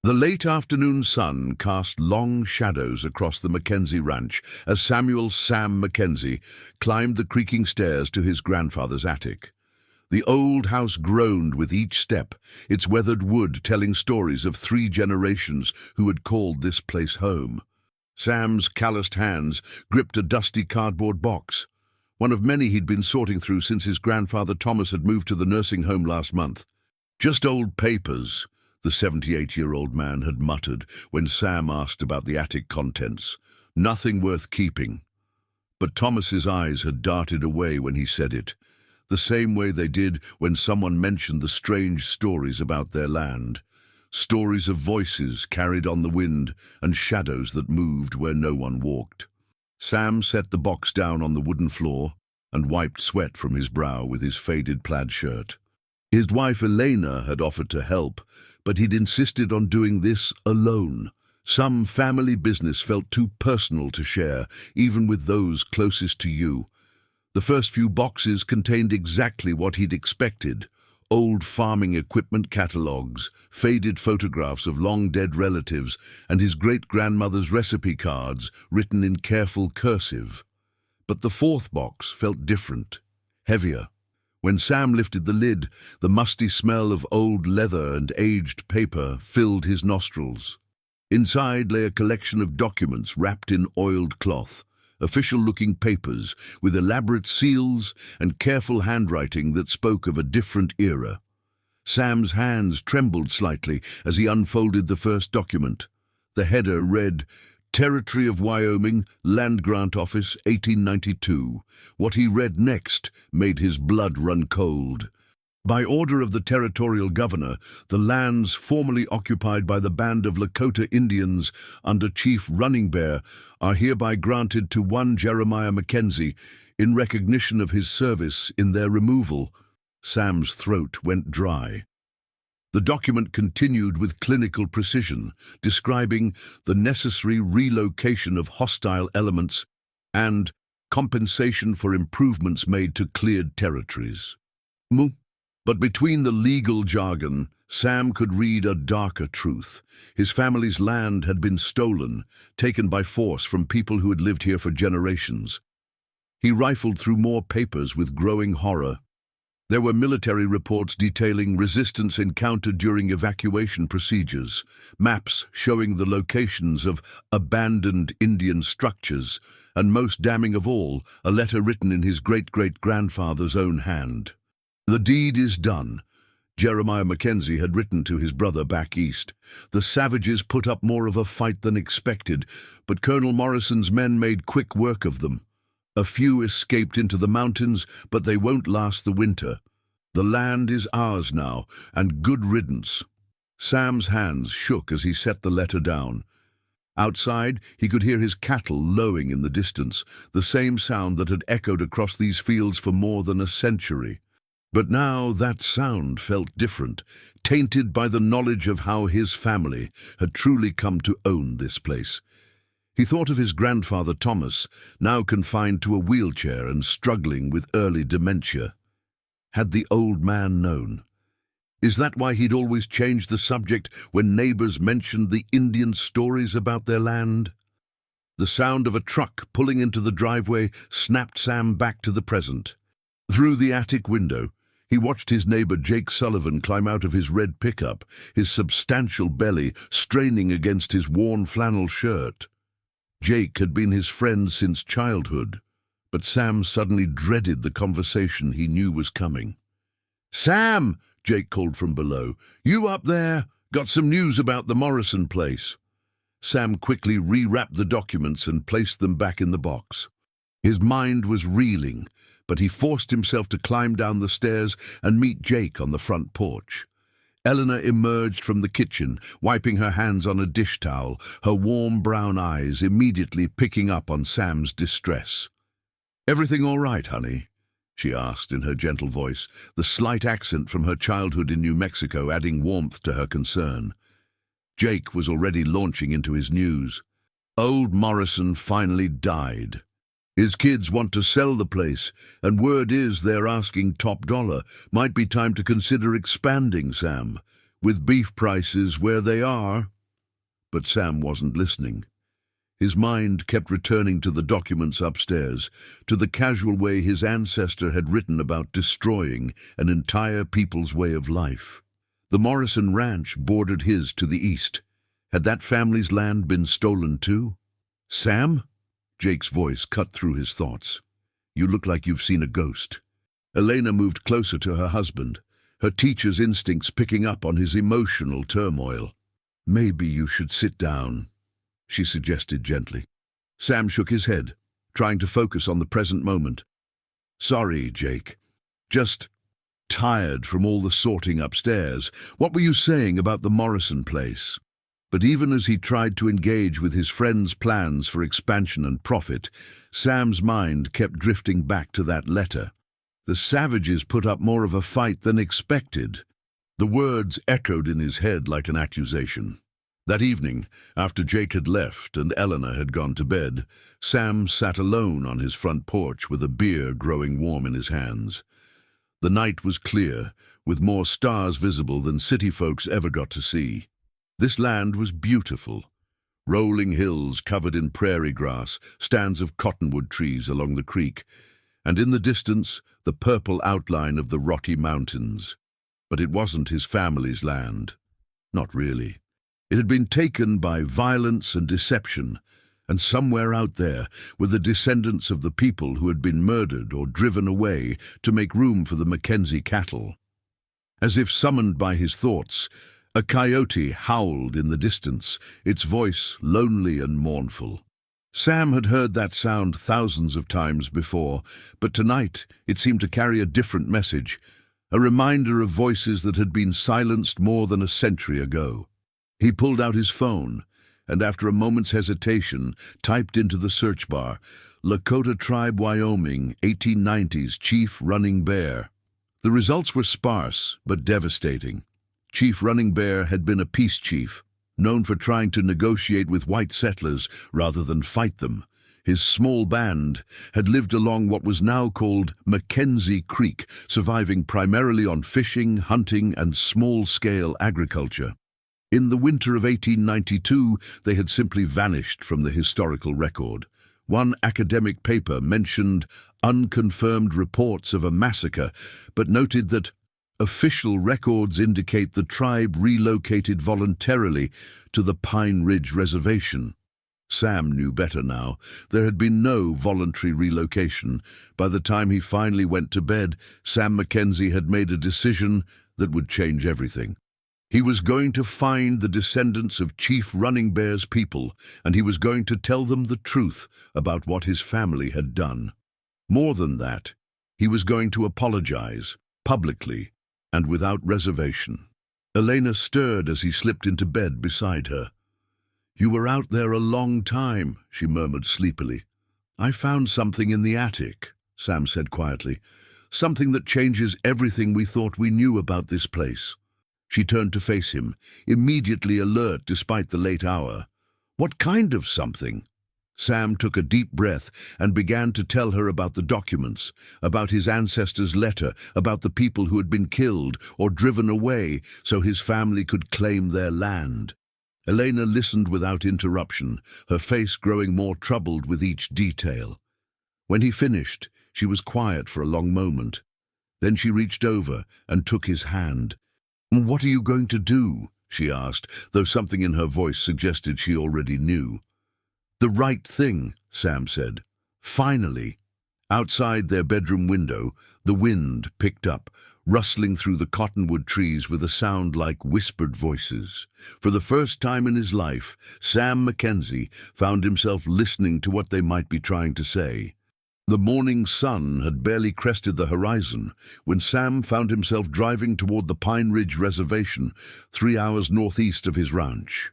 The late afternoon sun cast long shadows across the Mackenzie ranch as Samuel "Sam" Mackenzie climbed the creaking stairs to his grandfather's attic. The old house groaned with each step, its weathered wood telling stories of 3 generations who had called this place home. Sam's calloused hands gripped a dusty cardboard box, one of many he'd been sorting through since his grandfather Thomas had moved to the nursing home last month. "Just old papers," the 78-year-old man had muttered when Sam asked about the attic contents. "Nothing worth keeping." But Thomas's eyes had darted away when he said it, the same way they did when someone mentioned the strange stories about their land. Stories of voices carried on the wind and shadows that moved where no one walked. Sam set the box down on the wooden floor and wiped sweat from his brow with his faded plaid shirt. His wife Elena had offered to help, but he'd insisted on doing this alone. Some family business felt too personal to share, even with those closest to you. The first few boxes contained exactly what he'd expected: old farming equipment catalogues, faded photographs of long-dead relatives, and his great-grandmother's recipe cards written in careful cursive. But the 4th box felt different, heavier. When Sam lifted the lid, the musty smell of old leather and aged paper filled his nostrils. Inside lay a collection of documents wrapped in oiled cloth, official-looking papers with elaborate seals and careful handwriting that spoke of a different era. Sam's hands trembled slightly as he unfolded the first document. The header read, "Territory of Wyoming, Land Grant Office, 1892. What he read next made his blood run cold. By order of the territorial governor, the lands formerly occupied by the band of Lakota Indians under Chief Running Bear are hereby granted to one Jeremiah Mackenzie in recognition of his service in their removal." Sam's throat went dry. The document continued with clinical precision, describing the necessary relocation of hostile elements and compensation for improvements made to cleared territories. But between the legal jargon, Sam could read a darker truth. His family's land had been stolen, taken by force from people who had lived here for generations. He rifled through more papers with growing horror. There were military reports detailing resistance encountered during evacuation procedures, maps showing the locations of abandoned Indian structures, and most damning of all, a letter written in his great-great-grandfather's own hand. "The deed is done," Jeremiah Mackenzie had written to his brother back east. "The savages put up more of a fight than expected, but Colonel Morrison's men made quick work of them. A few escaped into the mountains, but they won't last the winter. The land is ours now, and good riddance." Sam's hands shook as he set the letter down. Outside, he could hear his cattle lowing in the distance, the same sound that had echoed across these fields for more than a century. But now that sound felt different, tainted by the knowledge of how his family had truly come to own this place. He thought of his grandfather Thomas, now confined to a wheelchair and struggling with early dementia. Had the old man known? Is that why he'd always changed the subject when neighbors mentioned the Indian stories about their land? The sound of a truck pulling into the driveway snapped Sam back to the present. Through the attic window, he watched his neighbor Jake Sullivan climb out of his red pickup, his substantial belly straining against his worn flannel shirt. Jake had been his friend since childhood, but Sam suddenly dreaded the conversation he knew was coming. "Sam!" Jake called from below. "You up there? Got some news about the Morrison place." Sam quickly rewrapped the documents and placed them back in the box. His mind was reeling, but he forced himself to climb down the stairs and meet Jake on the front porch. Eleanor emerged from the kitchen, wiping her hands on a dish towel, her warm brown eyes immediately picking up on Sam's distress. "Everything all right, honey?" she asked in her gentle voice, the slight accent from her childhood in New Mexico adding warmth to her concern. Jake was already launching into his news. "Old Morrison finally died. His kids want to sell the place, and word is they're asking top dollar. Might be time to consider expanding, Sam. With beef prices where they are, but Sam wasn't listening. His mind kept returning to the documents upstairs, to the casual way his ancestor had written about destroying an entire people's way of life. The Morrison ranch bordered his to the east. Had that family's land been stolen too? "Sam?" Jake's voice cut through his thoughts. "You look like you've seen a ghost." Elena moved closer to her husband, her teacher's instincts picking up on his emotional turmoil. "Maybe you should sit down," she suggested gently. Sam shook his head, trying to focus on the present moment. "Sorry, Jake. Just tired from all the sorting upstairs. What were you saying about the Morrison place?" But even as he tried to engage with his friend's plans for expansion and profit, Sam's mind kept drifting back to that letter. "The savages put up more of a fight than expected." The words echoed in his head like an accusation. That evening, after Jake had left and Eleanor had gone to bed, Sam sat alone on his front porch with a beer growing warm in his hands. The night was clear, with more stars visible than city folks ever got to see. This land was beautiful. Rolling hills covered in prairie grass, stands of cottonwood trees along the creek, and in the distance, the purple outline of the Rocky Mountains. But it wasn't his family's land. Not really. It had been taken by violence and deception, and somewhere out there were the descendants of the people who had been murdered or driven away to make room for the Mackenzie cattle. As if summoned by his thoughts, a coyote howled in the distance, its voice lonely and mournful. Sam had heard that sound thousands of times before, but tonight it seemed to carry a different message, a reminder of voices that had been silenced more than a century ago. He pulled out his phone, and after a moment's hesitation, typed into the search bar, "Lakota Tribe, Wyoming, 1890s, Chief Running Bear." The results were sparse, but devastating. Chief Running Bear had been a peace chief, known for trying to negotiate with white settlers rather than fight them. His small band had lived along what was now called Mackenzie Creek, surviving primarily on fishing, hunting, and small-scale agriculture. In the winter of 1892, they had simply vanished from the historical record. One academic paper mentioned unconfirmed reports of a massacre, but noted that official records indicate the tribe relocated voluntarily to the Pine Ridge Reservation. Sam knew better now. There had been no voluntary relocation. By the time he finally went to bed, Sam Mackenzie had made a decision that would change everything. He was going to find the descendants of Chief Running Bear's people, and he was going to tell them the truth about what his family had done. More than that, he was going to apologize, publicly, and without reservation. Elena stirred as he slipped into bed beside her. "You were out there a long time," she murmured sleepily. "I found something in the attic," Sam said quietly. "Something that changes everything we thought we knew about this place." She turned to face him, immediately alert despite the late hour. "What kind of something?" Sam took a deep breath and began to tell her about the documents, about his ancestor's letter, about the people who had been killed or driven away so his family could claim their land. Elena listened without interruption, her face growing more troubled with each detail. When he finished, she was quiet for a long moment. Then she reached over and took his hand. "What are you going to do?" she asked, though something in her voice suggested she already knew. "The right thing," Sam said. Finally. Outside their bedroom window, the wind picked up, rustling through the cottonwood trees with a sound like whispered voices. For the first time in his life, Sam Mackenzie found himself listening to what they might be trying to say. The morning sun had barely crested the horizon when Sam found himself driving toward the Pine Ridge Reservation, 3 hours northeast of his ranch.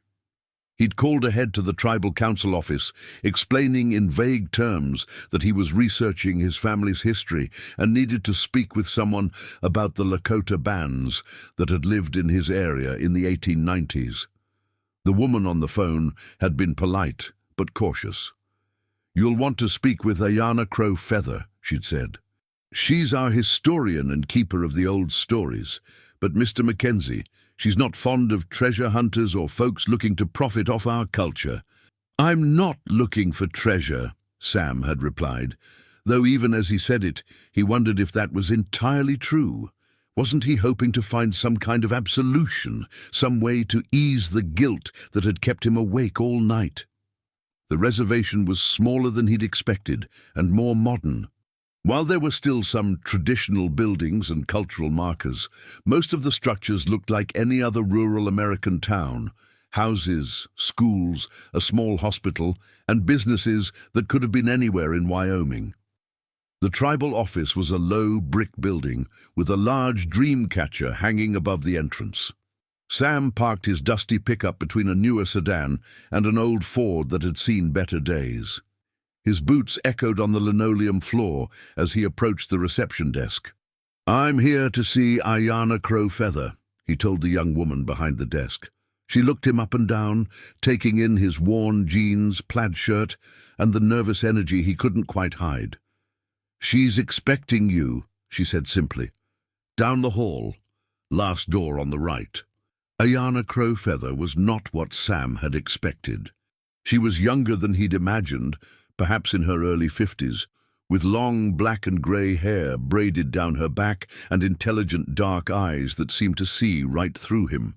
He'd called ahead to the tribal council office, explaining in vague terms that he was researching his family's history and needed to speak with someone about the Lakota bands that had lived in his area in the 1890s. The woman on the phone had been polite but cautious. "You'll want to speak with Ayana Crow Feather," she'd said. "She's our historian and keeper of the old stories. But Mr. Mackenzie, She's not fond of treasure hunters or folks looking to profit off our culture." "I'm not looking for treasure," Sam had replied, though even as he said it, he wondered if that was entirely true. Wasn't he hoping to find some kind of absolution, some way to ease the guilt that had kept him awake all night? The reservation was smaller than he'd expected and more modern. While there were still some traditional buildings and cultural markers, most of the structures looked like any other rural American town. Houses, schools, a small hospital, and businesses that could have been anywhere in Wyoming. The tribal office was a low brick building with a large dream catcher hanging above the entrance. Sam parked his dusty pickup between a newer sedan and an old Ford that had seen better days. His boots echoed on the linoleum floor as he approached the reception desk. "I'm here to see Ayanna Crowfeather," he told the young woman behind the desk. She looked him up and down, taking in his worn jeans, plaid shirt, and the nervous energy he couldn't quite hide. "She's expecting you," she said simply. "Down the hall, last door on the right." Ayanna Crowfeather was not what Sam had expected. She was younger than he'd imagined, perhaps in her early 50s, with long black and grey hair braided down her back and intelligent dark eyes that seemed to see right through him.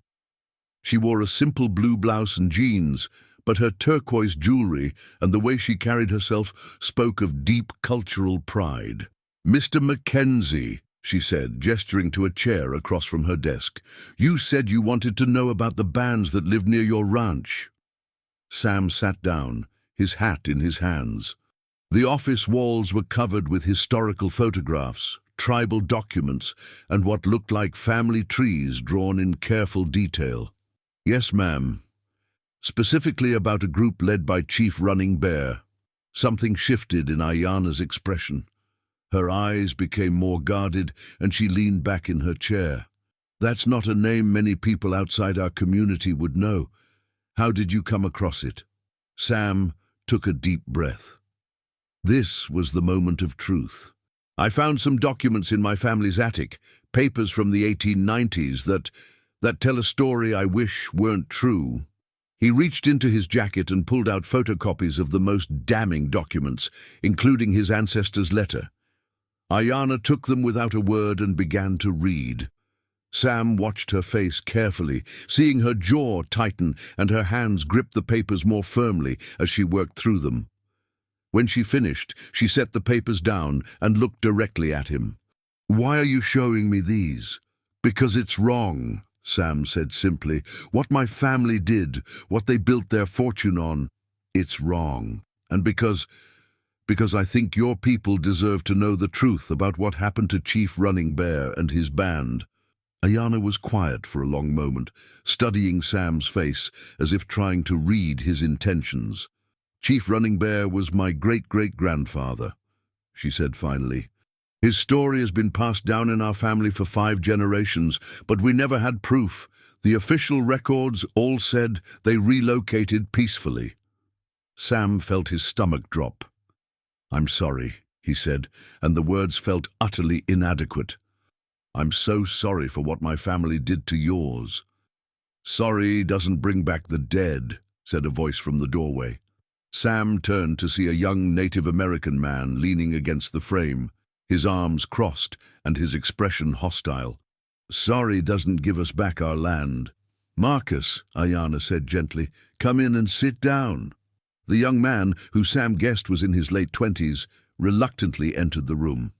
She wore a simple blue blouse and jeans, but her turquoise jewelry and the way she carried herself spoke of deep cultural pride. "Mr. Mackenzie," she said, gesturing to a chair across from her desk, "you said you wanted to know about the bands that lived near your ranch." Sam sat down, his hat in his hands. The office walls were covered with historical photographs, tribal documents, and what looked like family trees drawn in careful detail. "Yes, ma'am. Specifically about a group led by Chief Running Bear." Something shifted in Ayanna's expression. Her eyes became more guarded, and she leaned back in her chair. "That's not a name many people outside our community would know. How did you come across it?" Sam took a deep breath. This was the moment of truth. "I found some documents in my family's attic, papers from the 1890s that tell a story I wish weren't true." He reached into his jacket and pulled out photocopies of the most damning documents, including his ancestor's letter. Ayanna took them without a word and began to read. Sam watched her face carefully, seeing her jaw tighten and her hands grip the papers more firmly as she worked through them. When she finished, she set the papers down and looked directly at him. "Why are you showing me these?" "Because it's wrong," Sam said simply. "What my family did, what they built their fortune on, it's wrong. And because I think your people deserve to know the truth about what happened to Chief Running Bear and his band." Ayanna was quiet for a long moment, studying Sam's face as if trying to read his intentions. "Chief Running Bear was my great-great-grandfather," she said finally. "His story has been passed down in our family for 5 generations, but we never had proof. The official records all said they relocated peacefully." Sam felt his stomach drop. "I'm sorry," he said, and the words felt utterly inadequate. "I'm so sorry for what my family did to yours." "Sorry doesn't bring back the dead," said a voice from the doorway. Sam turned to see a young Native American man leaning against the frame, his arms crossed and his expression hostile. "Sorry doesn't give us back our land." "Marcus," Ayanna said gently, "come in and sit down." The young man, who Sam guessed was in his late 20s, reluctantly entered the room.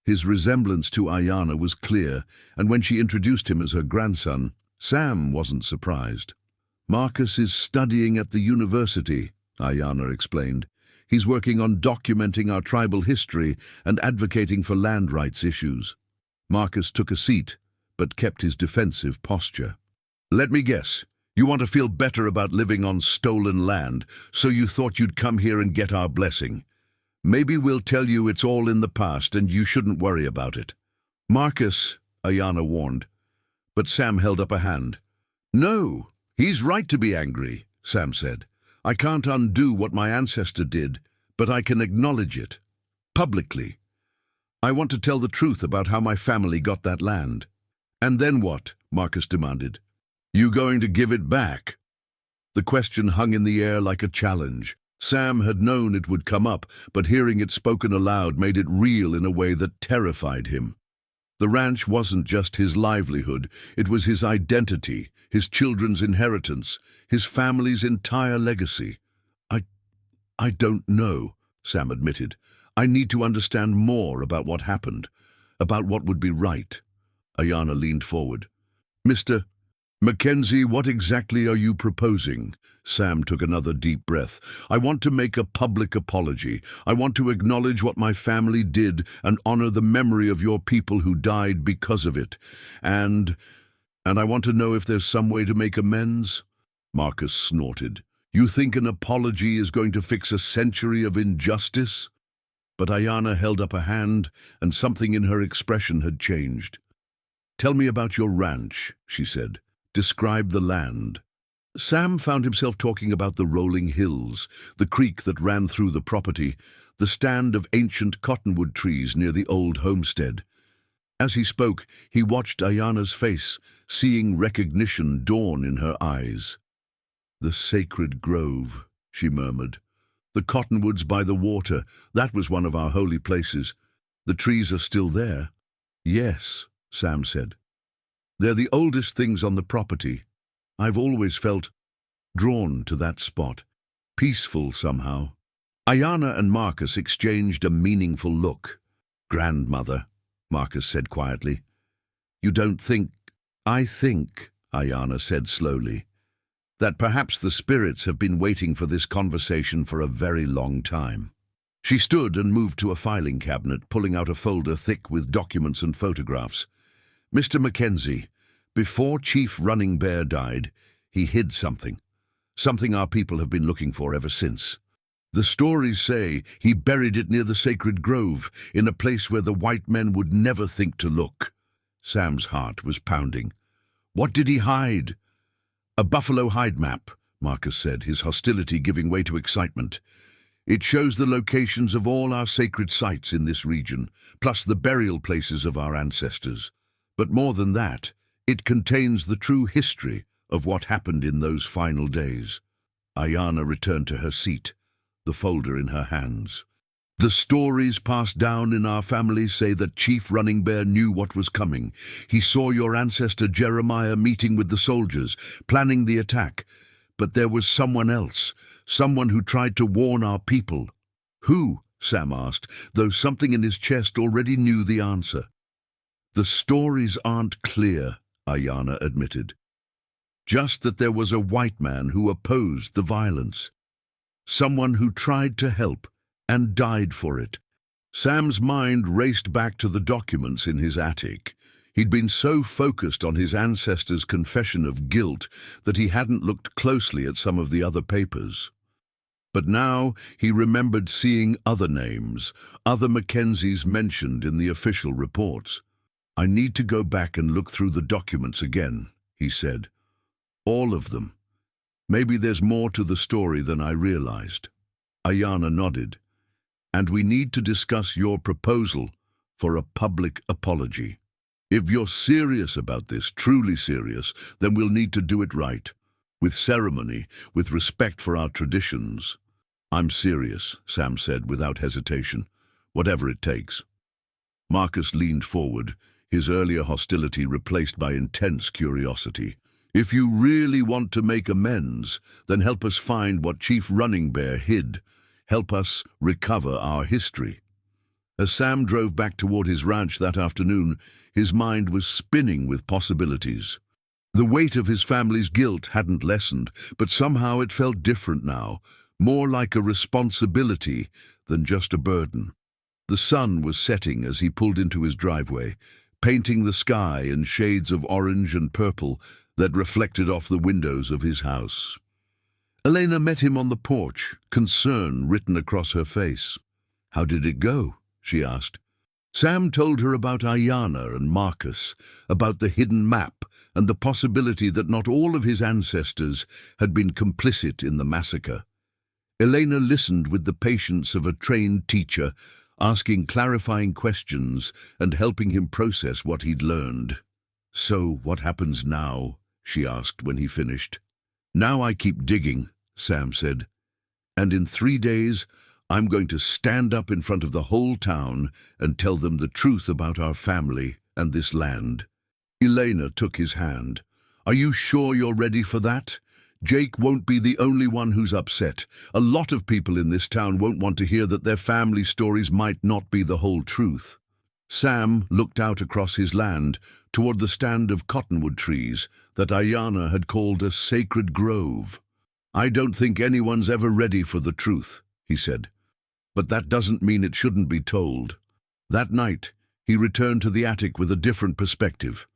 His resemblance to Ayanna was clear, and when she introduced him as her grandson, Sam wasn't surprised. "Marcus is studying at the university," Ayanna explained. "He's working on documenting our tribal history and advocating for land rights issues." Marcus took a seat, but kept his defensive posture. "Let me guess. You want to feel better about living on stolen land, so you thought you'd come here and get our blessing. Maybe we'll tell you it's all in the past and you shouldn't worry about it." "Marcus," Ayanna warned. But Sam held up a hand. "No, he's right to be angry," Sam said. "I can't undo what my ancestor did, but I can acknowledge it. Publicly. I want to tell the truth about how my family got that land. And then what? Marcus demanded. You going to give it back? The question hung in the air like a challenge. Sam had known it would come up, but hearing it spoken aloud made it real in a way that terrified him. The ranch wasn't just his livelihood, it was his identity, his children's inheritance, his family's entire legacy. I don't know, Sam admitted. I need to understand more about what happened, about what would be right. Ayana leaned forward. Mr. Mackenzie, what exactly are you proposing? Sam took another deep breath. I want to make a public apology. I want to acknowledge what my family did and honor the memory of your people who died because of it. And I want to know if there's some way to make amends? Marcus snorted. You think an apology is going to fix a century of injustice? But Ayana held up a hand, and something in her expression had changed. Tell me about your ranch, she said. Describe the land. Sam found himself talking about the rolling hills, the creek that ran through the property, the stand of ancient cottonwood trees near the old homestead. As he spoke, he watched Ayana's face, seeing recognition dawn in her eyes. The sacred grove, she murmured. The cottonwoods by the water, that was one of our holy places. The trees are still there. Yes, Sam said. They're the oldest things on the property. I've always felt drawn to that spot, peaceful somehow. Ayana and Marcus exchanged a meaningful look. Grandmother, Marcus said quietly. You don't think... I think, Ayana said slowly, that perhaps the spirits have been waiting for this conversation for a very long time. She stood and moved to a filing cabinet, pulling out a folder thick with documents and photographs. Mr. Mackenzie, before Chief Running Bear died, he hid something. Something our people have been looking for ever since. The stories say he buried it near the sacred grove, in a place where the white men would never think to look. Sam's heart was pounding. What did he hide? A buffalo hide map, Marcus said, his hostility giving way to excitement. It shows the locations of all our sacred sites in this region, plus the burial places of our ancestors. But more than that, it contains the true history of what happened in those final days. Ayana returned to her seat, the folder in her hands. The stories passed down in our family say that Chief Running Bear knew what was coming. He saw your ancestor Jeremiah meeting with the soldiers, planning the attack. But there was someone else, someone who tried to warn our people. Who? Sam asked, though something in his chest already knew the answer. The stories aren't clear, Ayana admitted. Just that there was a white man who opposed the violence. Someone who tried to help and died for it. Sam's mind raced back to the documents in his attic. He'd been so focused on his ancestors' confession of guilt that he hadn't looked closely at some of the other papers. But now he remembered seeing other names, other Mackenzies mentioned in the official reports. I need to go back and look through the documents again, he said. All of them. Maybe there's more to the story than I realized. Ayana nodded. And we need to discuss your proposal for a public apology. If you're serious about this, truly serious, then we'll need to do it right, with ceremony, with respect for our traditions. I'm serious, Sam said without hesitation, whatever it takes. Marcus leaned forward, his earlier hostility replaced by intense curiosity. If you really want to make amends, then help us find what Chief Running Bear hid. Help us recover our history. As Sam drove back toward his ranch that afternoon, his mind was spinning with possibilities. The weight of his family's guilt hadn't lessened, but somehow it felt different now, more like a responsibility than just a burden. The sun was setting as he pulled into his driveway, painting the sky in shades of orange and purple that reflected off the windows of his house. Elena met him on the porch, concern written across her face. How did it go? She asked. Sam told her about Ayana and Marcus, about the hidden map and the possibility that not all of his ancestors had been complicit in the massacre. Elena listened with the patience of a trained teacher, asking clarifying questions and helping him process what he'd learned. "So what happens now?" she asked when he finished. "Now I keep digging," Sam said. "And in 3 days, I'm going to stand up in front of the whole town and tell them the truth about our family and this land." Elena took his hand. "Are you sure you're ready for that? Jake won't be the only one who's upset. A lot of people in this town won't want to hear that their family stories might not be the whole truth." Sam looked out across his land toward the stand of cottonwood trees that Ayana had called a sacred grove. "I don't think anyone's ever ready for the truth," he said. "But that doesn't mean it shouldn't be told." That night, he returned to the attic with a different perspective.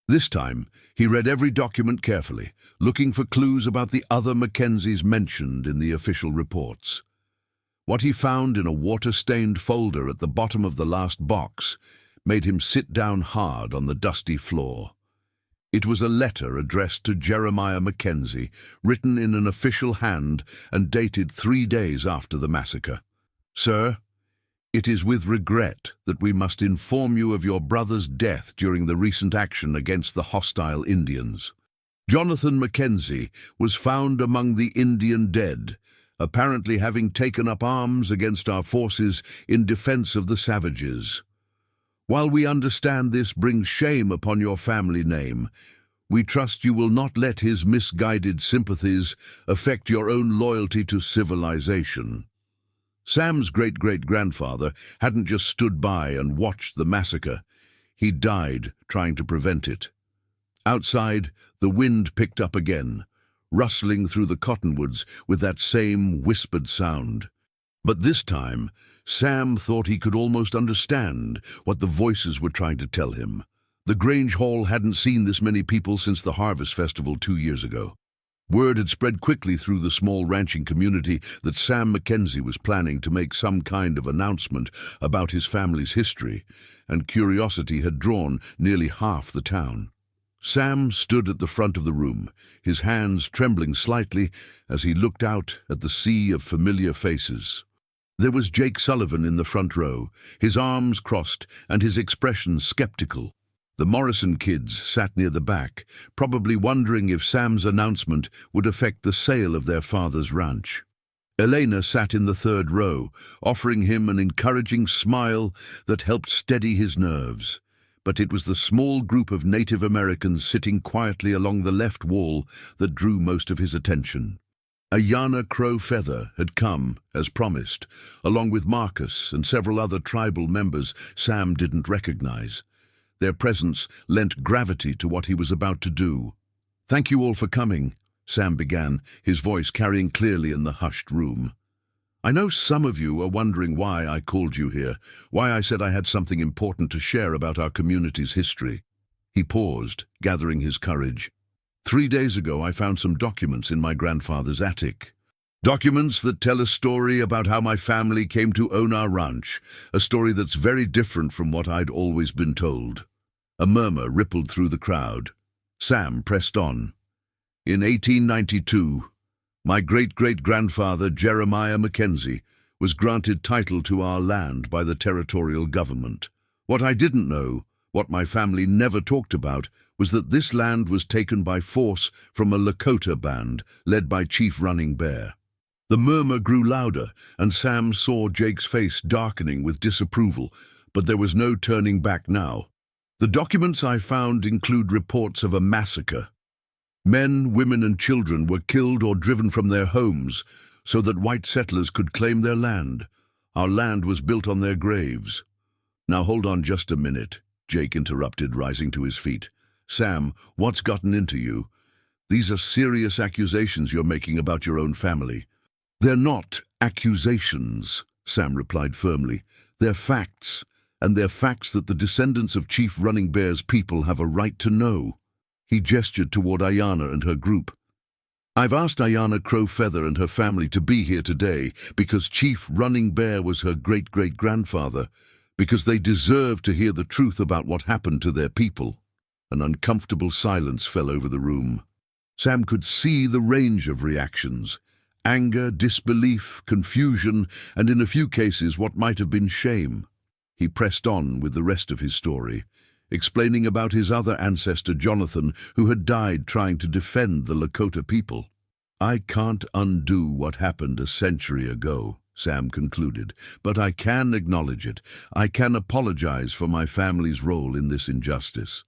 This time, he read every document carefully, looking for clues about the other Mackenzies mentioned in the official reports. What he found in a water-stained folder at the bottom of the last box made him sit down hard on the dusty floor. It was a letter addressed to Jeremiah Mackenzie, written in an official hand and dated 3 days after the massacre. "Sir, it is with regret that we must inform you of your brother's death during the recent action against the hostile Indians. Jonathan Mackenzie was found among the Indian dead, apparently having taken up arms against our forces in defense of the savages. While we understand this brings shame upon your family name, we trust you will not let his misguided sympathies affect your own loyalty to civilization." Sam's great-great-grandfather hadn't just stood by and watched the massacre. He died trying to prevent it. Outside, the wind picked up again, rustling through the cottonwoods with that same whispered sound. But this time, Sam thought he could almost understand what the voices were trying to tell him. The Grange Hall hadn't seen this many people since the Harvest Festival 2 years ago. Word had spread quickly through the small ranching community that Sam Mackenzie was planning to make some kind of announcement about his family's history, and curiosity had drawn nearly half the town. Sam stood at the front of the room, his hands trembling slightly as he looked out at the sea of familiar faces. There was Jake Sullivan in the front row, his arms crossed and his expression skeptical. The Morrison kids sat near the back, probably wondering if Sam's announcement would affect the sale of their father's ranch. Elena sat in the third row, offering him an encouraging smile that helped steady his nerves. But it was the small group of Native Americans sitting quietly along the left wall that drew most of his attention. Ayana Crow Feather had come, as promised, along with Marcus and several other tribal members Sam didn't recognize. Their presence lent gravity to what he was about to do. "Thank you all for coming," Sam began, his voice carrying clearly in the hushed room. "I know some of you are wondering why I called you here, why I said I had something important to share about our community's history." He paused, gathering his courage. 3 days ago, I found some documents in my grandfather's attic. Documents that tell a story about how my family came to own our ranch, a story that's very different from what I'd always been told. A murmur rippled through the crowd. Sam pressed on. "In 1892, my great-great-grandfather Jeremiah Mackenzie was granted title to our land by the territorial government. What I didn't know, what my family never talked about, was that this land was taken by force from a Lakota band led by Chief Running Bear." The murmur grew louder, and Sam saw Jake's face darkening with disapproval, but there was no turning back now. "The documents I found include reports of a massacre. Men, women, and children were killed or driven from their homes so that white settlers could claim their land. Our land was built on their graves." "Now hold on just a minute," Jake interrupted, rising to his feet. "Sam, what's gotten into you? These are serious accusations you're making about your own family." "They're not accusations," Sam replied firmly. "They're facts, and they're facts that the descendants of Chief Running Bear's people have a right to know." He gestured toward Ayana and her group. "I've asked Ayana Crow Feather and her family to be here today because Chief Running Bear was her great-great-grandfather, because they deserve to hear the truth about what happened to their people." An uncomfortable silence fell over the room. Sam could see the range of reactions: anger, disbelief, confusion, and in a few cases what might have been shame. He pressed on with the rest of his story. explaining about his other ancestor Jonathan, who had died trying to defend the Lakota people. "I can't undo what happened a century ago," Sam concluded, "but I can acknowledge it. I can apologize for my family's role in this injustice.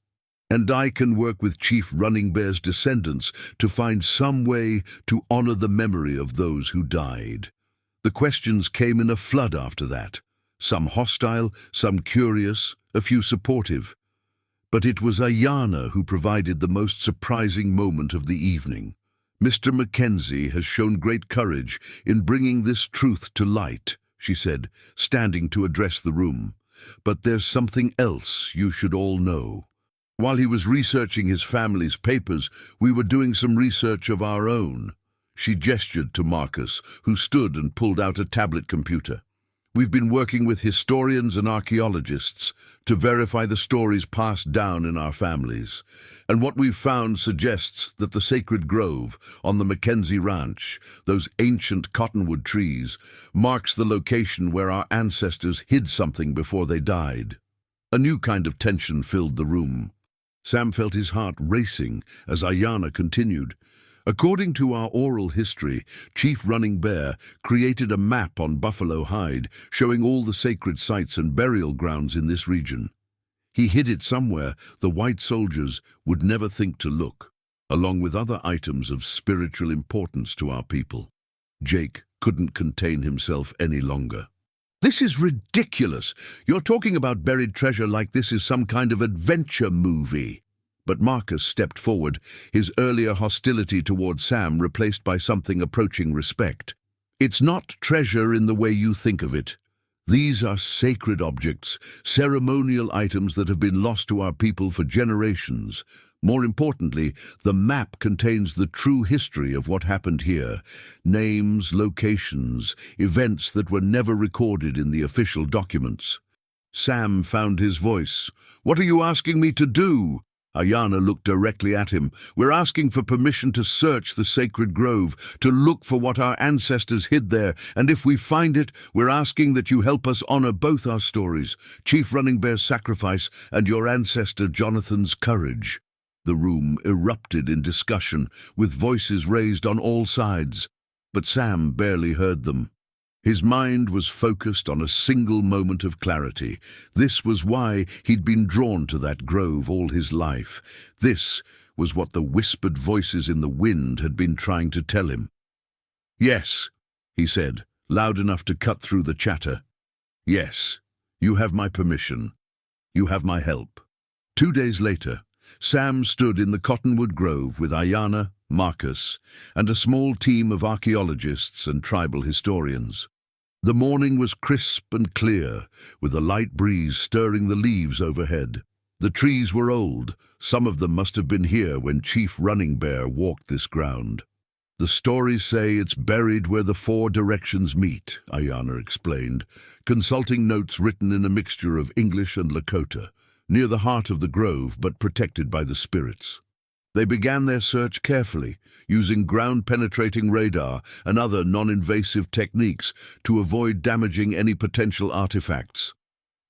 And I can work with Chief Running Bear's descendants to find some way to honor the memory of those who died." The questions came in a flood after that. Some hostile, some curious, a few supportive. But it was Ayanna who provided the most surprising moment of the evening. "Mr. Mackenzie has shown great courage in bringing this truth to light," she said, standing to address the room. "But there's something else you should all know. While he was researching his family's papers, we were doing some research of our own." She gestured to Marcus, who stood and pulled out a tablet computer. "We've been working with historians and archaeologists to verify the stories passed down in our families. And what we've found suggests that the sacred grove on the Mackenzie Ranch, those ancient cottonwood trees, marks the location where our ancestors hid something before they died." A new kind of tension filled the room. Sam felt his heart racing as Ayanna continued. "According to our oral history, Chief Running Bear created a map on Buffalo Hide showing all the sacred sites and burial grounds in this region. He hid it somewhere the white soldiers would never think to look, along with other items of spiritual importance to our people." Jake couldn't contain himself any longer. "This is ridiculous! You're talking about buried treasure like this is some kind of adventure movie." But Marcus stepped forward, his earlier hostility toward Sam replaced by something approaching respect. "It's not treasure in the way you think of it. These are sacred objects, ceremonial items that have been lost to our people for generations. More importantly, the map contains the true history of what happened here. Names, locations, events that were never recorded in the official documents." Sam found his voice. "What are you asking me to do?" Ayanna looked directly at him. "We're asking for permission to search the sacred grove, to look for what our ancestors hid there, and if we find it, we're asking that you help us honor both our stories, Chief Running Bear's sacrifice and your ancestor Jonathan's courage." The room erupted in discussion, with voices raised on all sides, but Sam barely heard them. His mind was focused on a single moment of clarity. This was why he'd been drawn to that grove all his life. This was what the whispered voices in the wind had been trying to tell him. "Yes," he said, loud enough to cut through the chatter. "Yes, you have my permission. You have my help." 2 days later, Sam stood in the Cottonwood Grove with Ayanna, Marcus, and a small team of archaeologists and tribal historians. The morning was crisp and clear, with a light breeze stirring the leaves overhead. The trees were old. Some of them must have been here when Chief Running Bear walked this ground. "The stories say it's buried where the 4 directions meet," Ayanna explained, consulting notes written in a mixture of English and Lakota, near the heart of the grove but protected by the spirits. They began their search carefully, using ground-penetrating radar and other non-invasive techniques to avoid damaging any potential artifacts.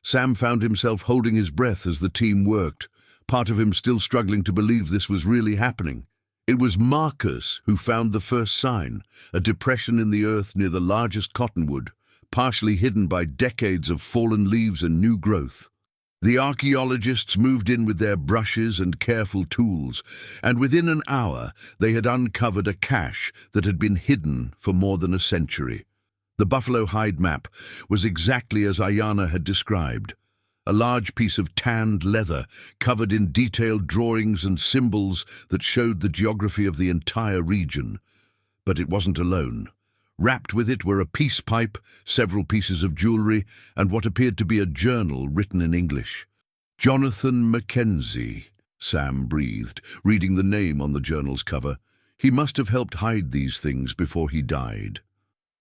Sam found himself holding his breath as the team worked, part of him still struggling to believe this was really happening. It was Marcus who found the first sign, a depression in the earth near the largest cottonwood, partially hidden by decades of fallen leaves and new growth. The archaeologists moved in with their brushes and careful tools, and within an hour they had uncovered a cache that had been hidden for more than a century. The Buffalo Hide map was exactly as Ayanna had described, a large piece of tanned leather covered in detailed drawings and symbols that showed the geography of the entire region. But it wasn't alone. Wrapped with it were a peace pipe, several pieces of jewelry, and what appeared to be a journal written in English. "Jonathan Mackenzie," Sam breathed, reading the name on the journal's cover. "He must have helped hide these things before he died."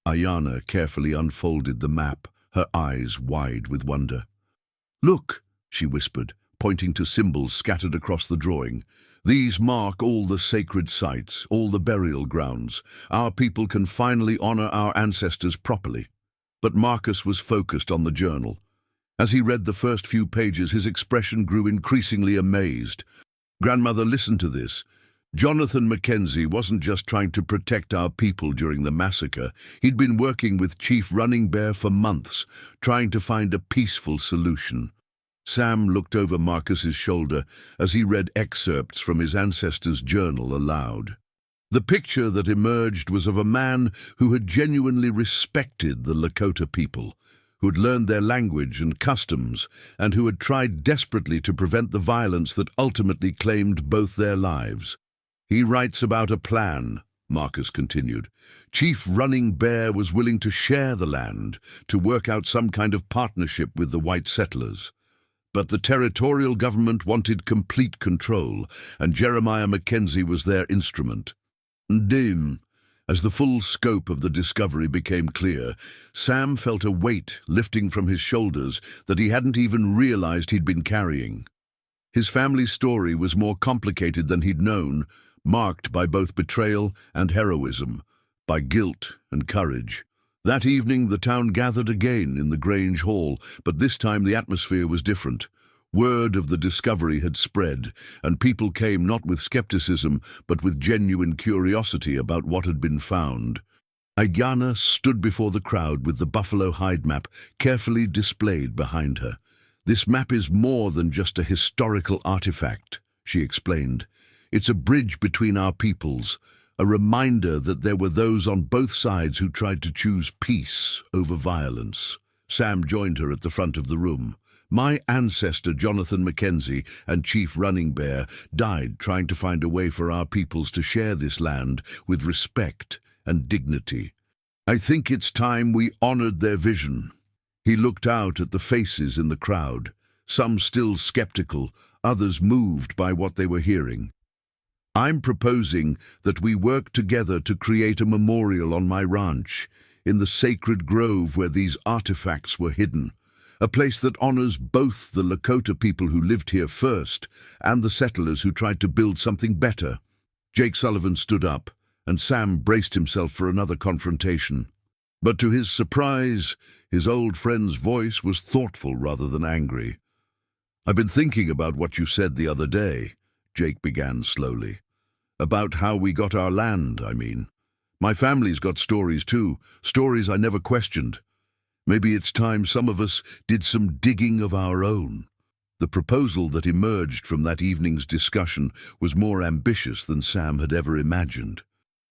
Ayanna carefully unfolded the map, her eyes wide with wonder. "Look," she whispered, pointing to symbols scattered across the drawing. "These mark all the sacred sites, all the burial grounds. Our people can finally honor our ancestors properly." But Marcus was focused on the journal. As he read the first few pages, his expression grew increasingly amazed. Grandmother, listen to this. Jonathan Mackenzie wasn't just trying to protect our people during the massacre. He'd been working with Chief Running Bear for months, trying to find a peaceful solution. Sam looked over Marcus's shoulder as he read excerpts from his ancestor's journal aloud. The picture that emerged was of a man who had genuinely respected the Lakota people, who had learned their language and customs, and who had tried desperately to prevent the violence that ultimately claimed both their lives. He writes about a plan, Marcus continued. Chief Running Bear was willing to share the land, to work out some kind of partnership with the white settlers. But the territorial government wanted complete control, and Jeremiah Mackenzie was their instrument. Dim. As the full scope of the discovery became clear, Sam felt a weight lifting from his shoulders that he hadn't even realized he'd been carrying. His family's story was more complicated than he'd known, marked by both betrayal and heroism, by guilt and courage. That evening the town gathered again in the Grange Hall, but this time the atmosphere was different. Word of the discovery had spread, and people came not with skepticism, but with genuine curiosity about what had been found. Ayanna stood before the crowd with the buffalo hide map carefully displayed behind her. This map is more than just a historical artifact, she explained. It's a bridge between our peoples, a reminder that there were those on both sides who tried to choose peace over violence. Sam joined her at the front of the room. My ancestor, Jonathan Mackenzie, and Chief Running Bear, died trying to find a way for our peoples to share this land with respect and dignity. I think it's time we honored their vision. He looked out at the faces in the crowd, some still skeptical, others moved by what they were hearing. I'm proposing that we work together to create a memorial on my ranch, in the sacred grove where these artifacts were hidden. A place that honors both the Lakota people who lived here first and the settlers who tried to build something better. Jake Sullivan stood up, and Sam braced himself for another confrontation. But to his surprise, his old friend's voice was thoughtful rather than angry. I've been thinking about what you said the other day, Jake began slowly. About how we got our land, I mean. My family's got stories too, stories I never questioned. Maybe it's time some of us did some digging of our own. The proposal that emerged from that evening's discussion was more ambitious than Sam had ever imagined.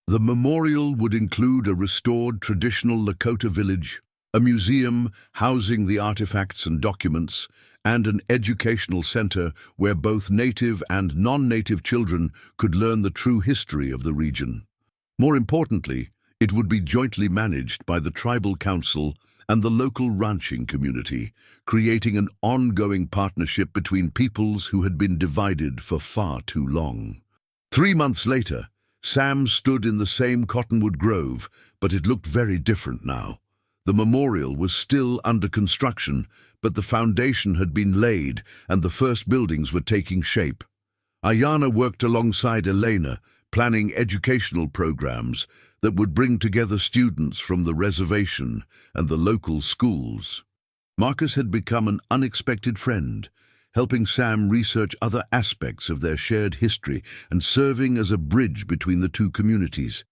The memorial would include a restored traditional Lakota village, a museum housing the artifacts and documents, and an educational center where both native and non-native children could learn the true history of the region. More importantly, it would be jointly managed by the tribal council and the local ranching community, creating an ongoing partnership between peoples who had been divided for far too long. 3 months later, Sam stood in the same cottonwood grove, but it looked very different now. The memorial was still under construction, but the foundation had been laid and the first buildings were taking shape. Ayanna worked alongside Elena, planning educational programs that would bring together students from the reservation and the local schools. Marcus had become an unexpected friend, helping Sam research other aspects of their shared history and serving as a bridge between the two communities.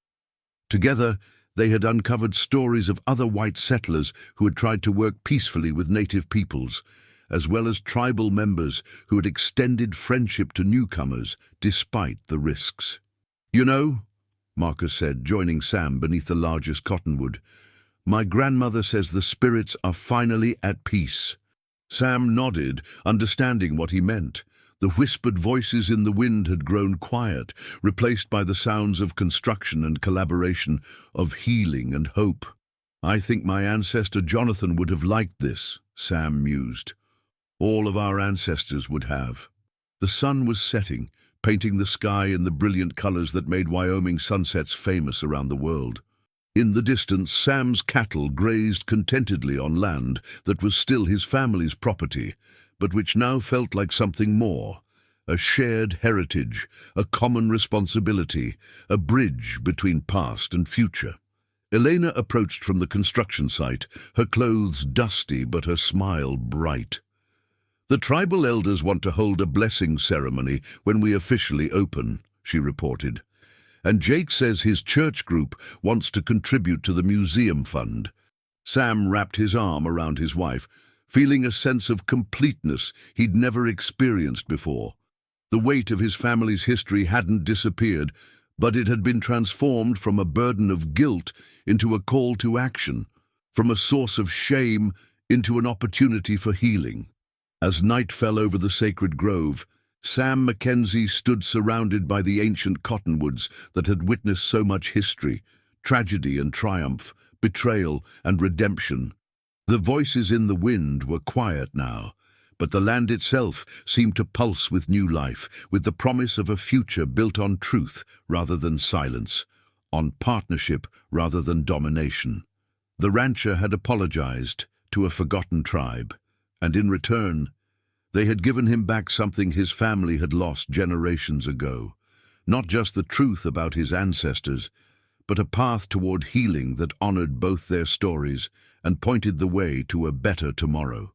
Together, they had uncovered stories of other white settlers who had tried to work peacefully with native peoples, as well as tribal members who had extended friendship to newcomers despite the risks. You know, Marcus said, joining Sam beneath the largest cottonwood, my grandmother says the spirits are finally at peace. Sam nodded, understanding what he meant. The whispered voices in the wind had grown quiet, replaced by the sounds of construction and collaboration, of healing and hope. I think my ancestor Jonathan would have liked this, Sam mused. All of our ancestors would have. The sun was setting, painting the sky in the brilliant colors that made Wyoming sunsets famous around the world. In the distance, Sam's cattle grazed contentedly on land that was still his family's property, but which now felt like something more, a shared heritage, a common responsibility, a bridge between past and future. Elena approached from the construction site, her clothes dusty but her smile bright. "The tribal elders want to hold a blessing ceremony when we officially open," she reported. "And Jake says his church group wants to contribute to the museum fund." Sam wrapped his arm around his wife, feeling a sense of completeness he'd never experienced before. The weight of his family's history hadn't disappeared, but it had been transformed from a burden of guilt into a call to action, from a source of shame into an opportunity for healing. As night fell over the sacred grove, Sam Mackenzie stood surrounded by the ancient cottonwoods that had witnessed so much history, tragedy and triumph, betrayal and redemption. The voices in the wind were quiet now, but the land itself seemed to pulse with new life, with the promise of a future built on truth rather than silence, on partnership rather than domination. The rancher had apologized to a forgotten tribe, and in return, they had given him back something his family had lost generations ago. Not just the truth about his ancestors, but a path toward healing that honored both their stories and pointed the way to a better tomorrow.